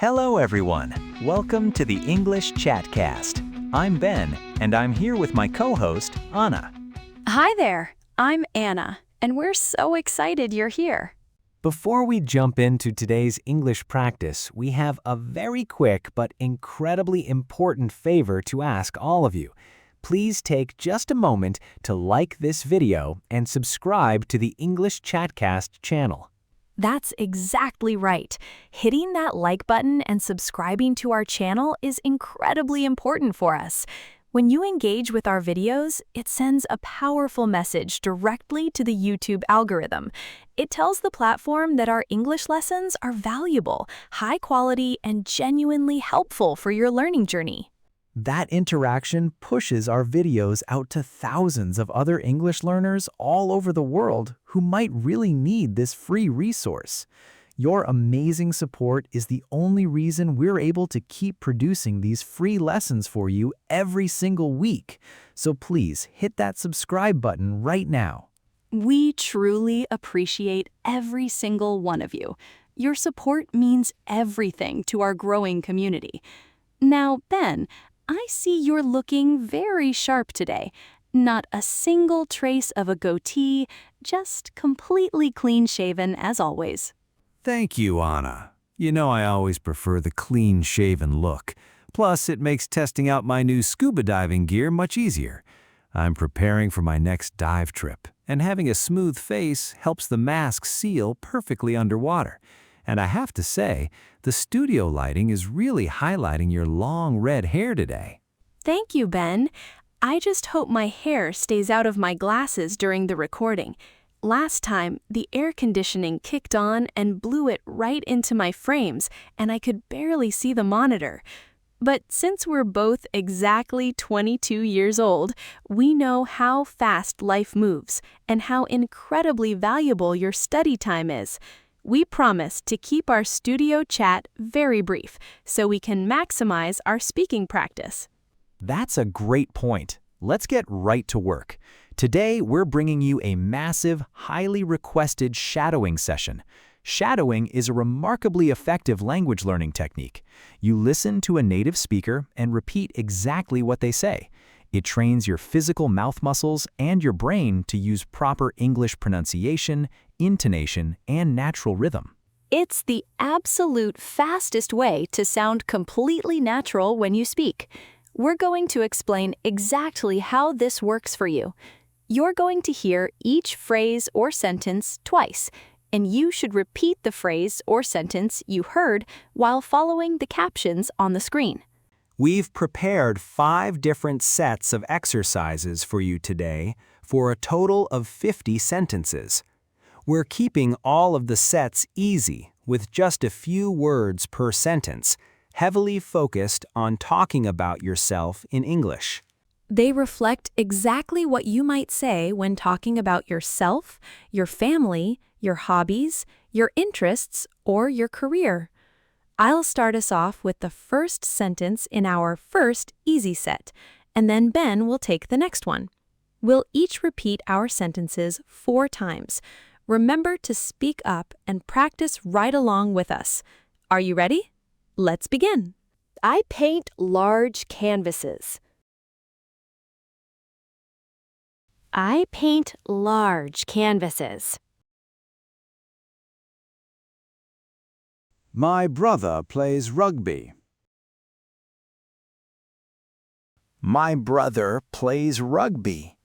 Hello everyone, welcome to the English Chatcast. I'm Ben, and I'm here with my co-host, Anna. Hi there, I'm Anna, and we're so excited you're here. Before we jump into today's English practice, we have a very quick but incredibly important favor to ask all of you. Please take just a moment to like this video and subscribe to the English Chatcast channel. That's exactly right. Hitting that like button and subscribing to our channel is incredibly important for us. When you engage with our videos, it sends a powerful message directly to the YouTube algorithm. It tells the platform that our English lessons are valuable, high quality, and genuinely helpful for your learning journey. That interaction pushes our videos out to thousands of other English learners all over the world who might really need this free resource. Your amazing support is the only reason we're able to keep producing these free lessons for you every single week. So please hit that subscribe button right now. We truly appreciate every single one of you. Your support means everything to our growing community. Now, Ben, I see you're looking very sharp today. Not a single trace of a goatee, just completely clean-shaven as always. Thank you, Anna. You know I always prefer the clean-shaven look. Plus, it makes testing out my new scuba diving gear much easier. I'm preparing for my next dive trip, and having a smooth face helps the mask seal perfectly underwater. And I have to say, the studio lighting is really highlighting your long red hair today. Thank you, Ben. I just hope my hair stays out of my glasses during the recording. Last time, the air conditioning kicked on and blew it right into my frames, and I could barely see the monitor. But since we're both exactly 22 years old, we know how fast life moves and how incredibly valuable your study time is. We promise to keep our studio chat very brief so we can maximize our speaking practice. That's a great point. Let's get right to work. Today, we're bringing you a massive, highly requested shadowing session. Shadowing is a remarkably effective language learning technique. You listen to a native speaker and repeat exactly what they say. It trains your physical mouth muscles and your brain to use proper English pronunciation, intonation, and natural rhythm. It's the absolute fastest way to sound completely natural when you speak. We're going to explain exactly how this works for you. You're going to hear each phrase or sentence twice, and you should repeat the phrase or sentence you heard while following the captions on the screen. We've prepared 5 different sets of exercises for you today for a total of 50 sentences. We're keeping all of the sets easy with just a few words per sentence, heavily focused on talking about yourself in English. They reflect exactly what you might say when talking about yourself, your family, your hobbies, your interests, or your career. I'll start us off with the first sentence in our first easy set, and then Ben will take the next one. We'll each repeat our sentences 4 times. Remember to speak up and practice right along with us. Are you ready? Let's begin. I paint large canvases. I paint large canvases. My brother plays rugby. My brother plays rugby.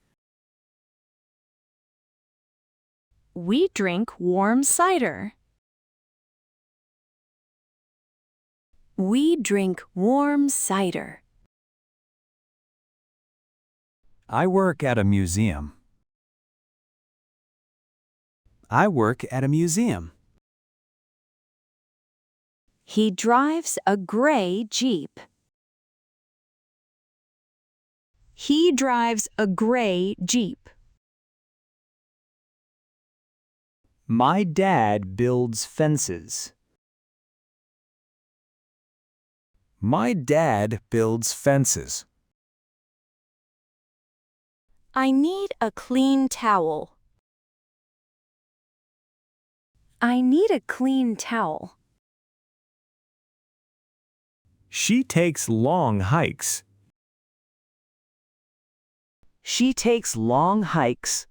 We drink warm cider. We drink warm cider. I work at a museum. I work at a museum. He drives a gray Jeep. He drives a gray Jeep. My dad builds fences. My dad builds fences. I need a clean towel. I need a clean towel. She takes long hikes. She takes long hikes.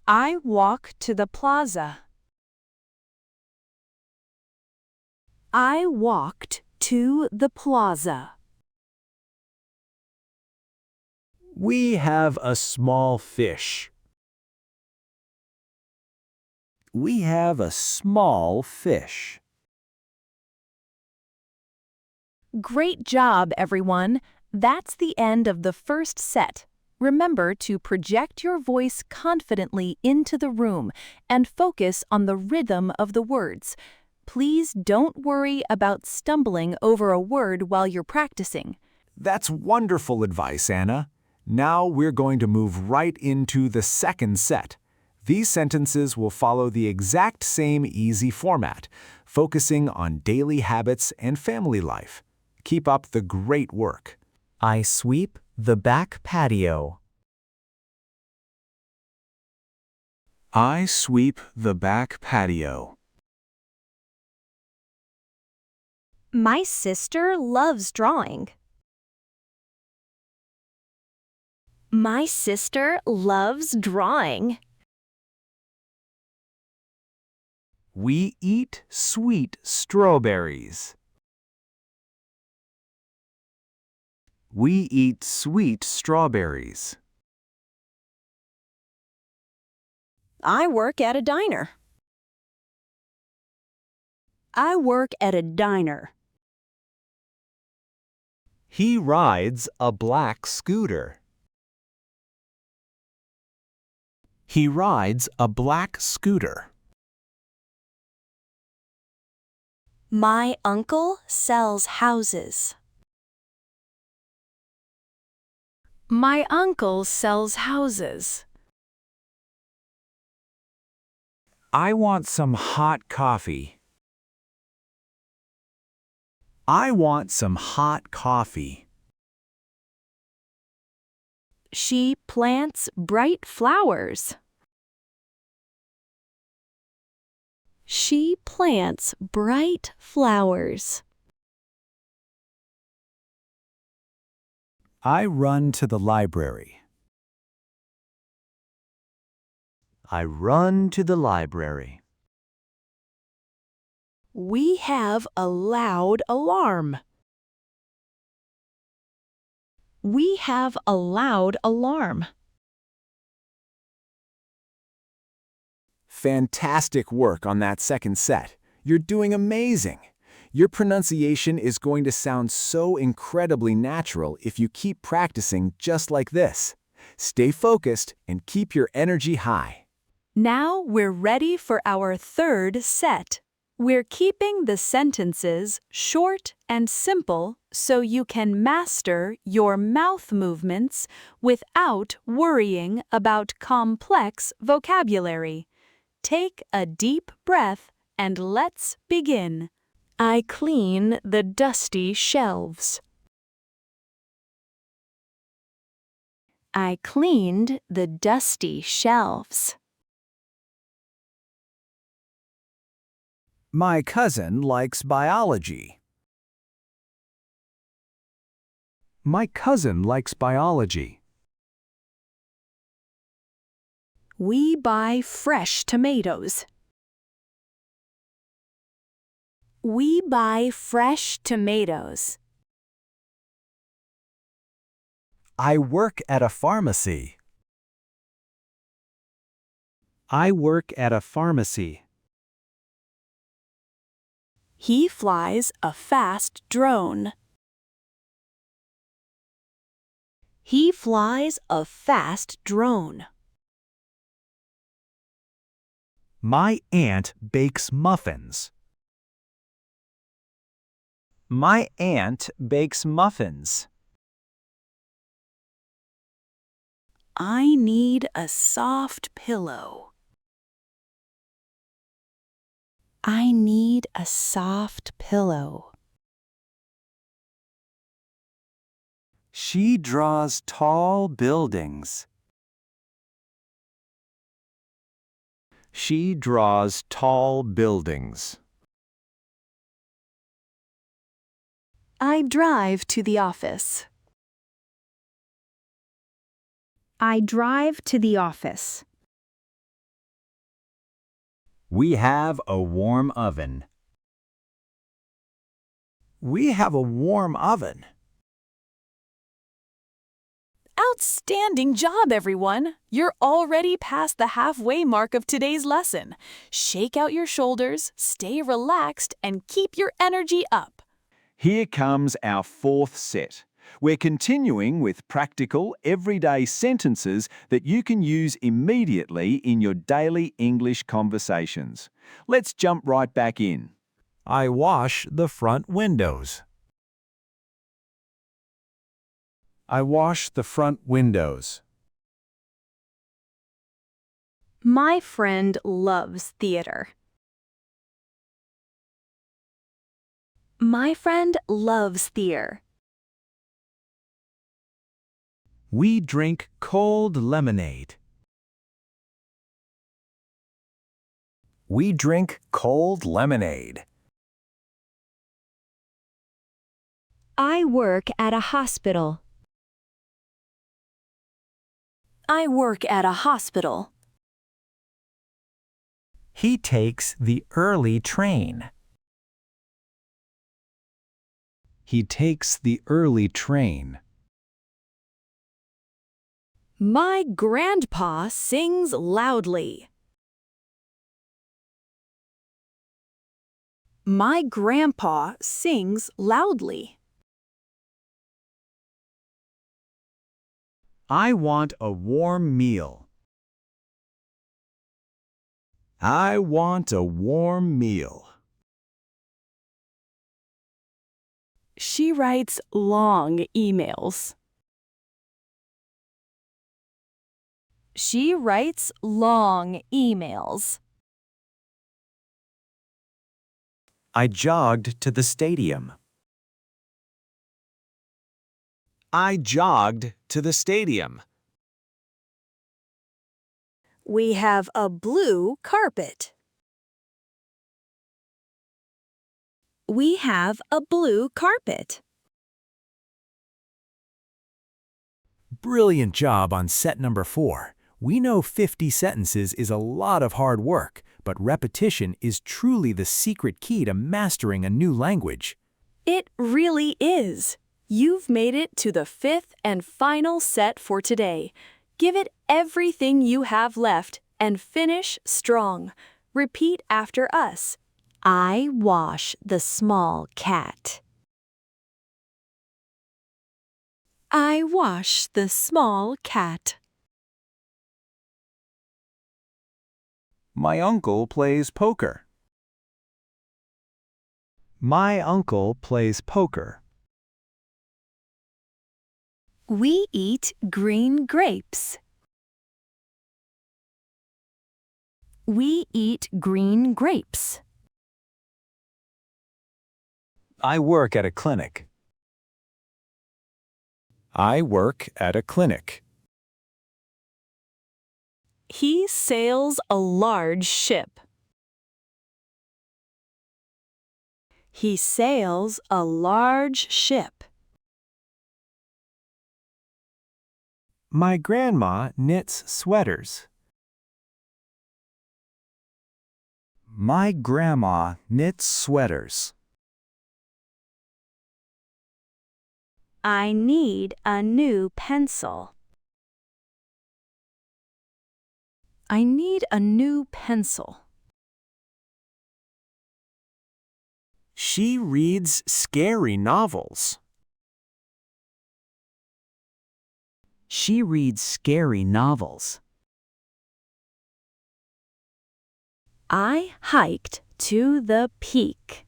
I walk to the plaza. I walked to the plaza. We have a small fish. We have a small fish. Great job, everyone! That's the end of the first set. Remember to project your voice confidently into the room and focus on the rhythm of the words. Please don't worry about stumbling over a word while you're practicing. That's wonderful advice, Anna. Now we're going to move right into the second set. These sentences will follow the exact same easy format, focusing on daily habits and family life. Keep up the great work. I sweep the back patio. I sweep the back patio. My sister loves drawing. My sister loves drawing. We eat sweet strawberries. We eat sweet strawberries. I work at a diner. I work at a diner. He rides a black scooter. He rides a black scooter. My uncle sells houses. My uncle sells houses. I want some hot coffee. I want some hot coffee. She plants bright flowers. She plants bright flowers. I run to the library. I run to the library. We have a loud alarm. We have a loud alarm. Fantastic work on that second set. You're doing amazing. Your pronunciation is going to sound so incredibly natural if you keep practicing just like this. Stay focused and keep your energy high. Now we're ready for our third set. We're keeping the sentences short and simple so you can master your mouth movements without worrying about complex vocabulary. Take a deep breath and let's begin. I clean the dusty shelves. I cleaned the dusty shelves. My cousin likes biology. My cousin likes biology. We buy fresh tomatoes. We buy fresh tomatoes. I work at a pharmacy. I work at a pharmacy. He flies a fast drone. He flies a fast drone. My aunt bakes muffins. My aunt bakes muffins. I need a soft pillow. I need a soft pillow. She draws tall buildings. She draws tall buildings. I drive to the office. I drive to the office. We have a warm oven. We have a warm oven. Outstanding job, everyone! You're already past the halfway mark of today's lesson. Shake out your shoulders, stay relaxed, and keep your energy up. Here comes our fourth set. We're continuing with practical, everyday sentences that you can use immediately in your daily English conversations. Let's jump right back in. I wash the front windows. I wash the front windows. My friend loves theater. My friend loves theater. We drink cold lemonade. We drink cold lemonade. I work at a hospital. I work at a hospital. He takes the early train. He takes the early train. My grandpa sings loudly. My grandpa sings loudly. I want a warm meal. I want a warm meal. She writes long emails. She writes long emails. I jogged to the stadium. I jogged to the stadium. We have a blue carpet. We have a blue carpet. Brilliant job on set number 4. We know 50 sentences is a lot of hard work, but repetition is truly the secret key to mastering a new language. It really is. You've made it to the 5th and final set for today. Give it everything you have left and finish strong. Repeat after us. I wash the small cat. I wash the small cat. My uncle plays poker. My uncle plays poker. We eat green grapes. We eat green grapes. I work at a clinic. I work at a clinic. He sails a large ship. He sails a large ship. My grandma knits sweaters. My grandma knits sweaters. I need a new pencil. I need a new pencil. She reads scary novels. She reads scary novels. I hiked to the peak.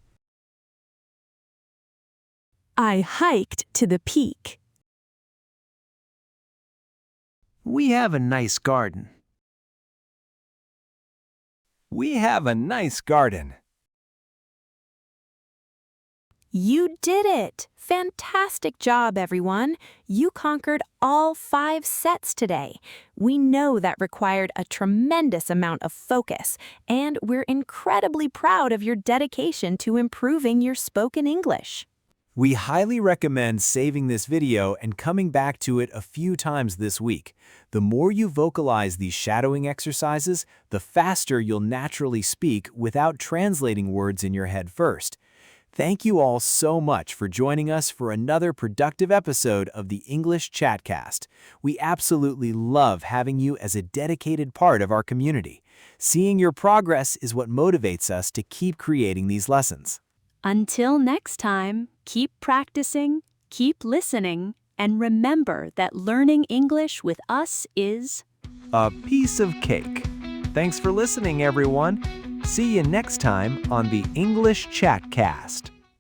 I hiked to the peak. We have a nice garden. We have a nice garden. You did it! Fantastic job, everyone! You conquered all 5 sets today. We know that required a tremendous amount of focus, and we're incredibly proud of your dedication to improving your spoken English. We highly recommend saving this video and coming back to it a few times this week. The more you vocalize these shadowing exercises, the faster you'll naturally speak without translating words in your head first. Thank you all so much for joining us for another productive episode of the English Chatcast. We absolutely love having you as a dedicated part of our community. Seeing your progress is what motivates us to keep creating these lessons. Until next time, keep practicing, keep listening, and remember that learning English with us is a piece of cake. Thanks for listening, everyone. See you next time on the English Chatcast.